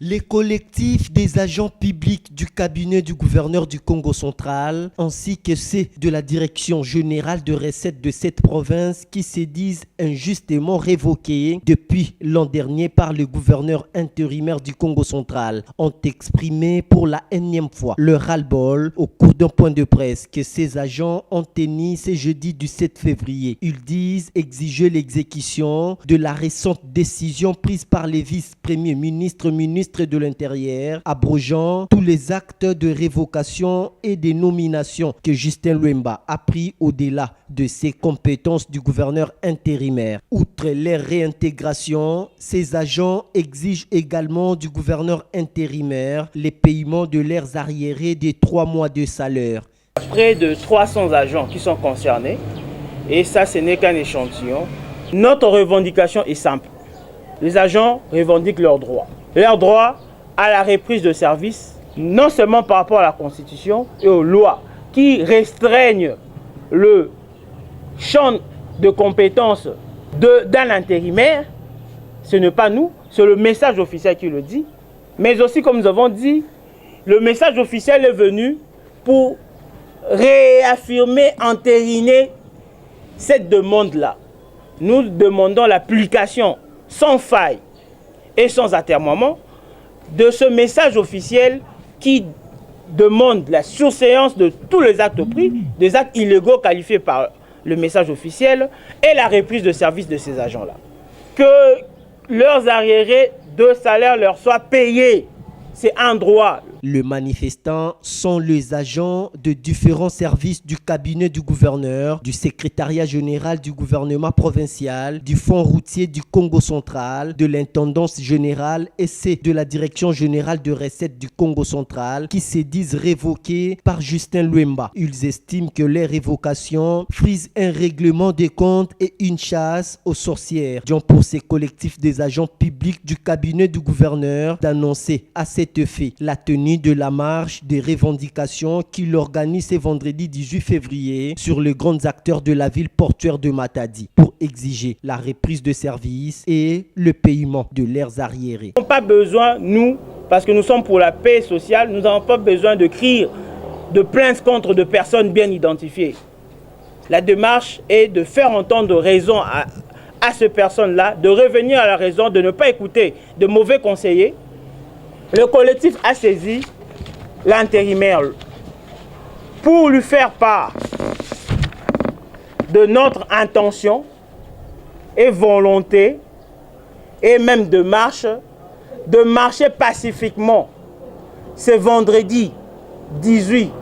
Les collectifs des agents publics du cabinet du gouverneur du Congo central, ainsi que ceux de la direction générale de recettes de cette province qui se disent injustement révoqués depuis l'an dernier par le gouverneur intérimaire du Congo central, ont exprimé pour la énième fois leur ras-le-bol au cours d'un point de presse que ces agents ont tenu ce jeudi du 7 février. Ils disent exiger l'exécution de la récente décision prise par les vice-premiers ministres de l'Intérieur, abrogeant tous les actes de révocation et de nomination que Justin Lwemba a pris au-delà de ses compétences du gouverneur intérimaire. Outre leur réintégration, ces agents exigent également du gouverneur intérimaire les paiements de leurs arriérés des 3 mois de salaire. Près de 300 agents qui sont concernés, et ça ce n'est qu'un échantillon. Notre revendication est simple. Les agents revendiquent leurs droits. Leur droit à la reprise de service, non seulement par rapport à la Constitution et aux lois qui restreignent le champ de compétences d'un intérimaire, ce n'est pas nous, c'est le message officiel qui le dit, mais aussi, comme nous avons dit, le message officiel est venu pour réaffirmer, entériner cette demande-là. Nous demandons l'application sans faille et sans atermoiement de ce message officiel qui demande la surséance de tous les actes pris, des actes illégaux qualifiés par le message officiel et la reprise de service de ces agents-là. Que leurs arriérés de salaire leur soient payés, c'est un droit. Les manifestants sont les agents de différents services du cabinet du gouverneur, du secrétariat général du gouvernement provincial, du fonds routier du Congo central, de l'intendance générale et c'est de la direction générale de recettes du Congo central qui se disent révoqués par Justin Lwemba. Ils estiment que les révocations frisent un règlement des comptes et une chasse aux sorcières. Donc pour ces collectifs des agents publics du cabinet du gouverneur d'annoncer à cet effet la tenue de la marche des revendications qu'il organise ce vendredi 18 février sur les grands acteurs de la ville portuaire de Matadi pour exiger la reprise de service et le paiement de leurs arriérés. Nous n'avons pas besoin, nous, parce que nous sommes pour la paix sociale, nous n'avons pas besoin de crier de plaintes contre de personnes bien identifiées. La démarche est de faire entendre raison à ces personnes-là, de revenir à la raison, de ne pas écouter de mauvais conseillers. Le collectif a saisi l'intérimaire pour lui faire part de notre intention et volonté et même de marcher pacifiquement ce vendredi 18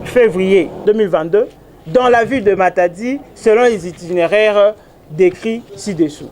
février 2022 dans la ville de Matadi selon les itinéraires décrits ci-dessous.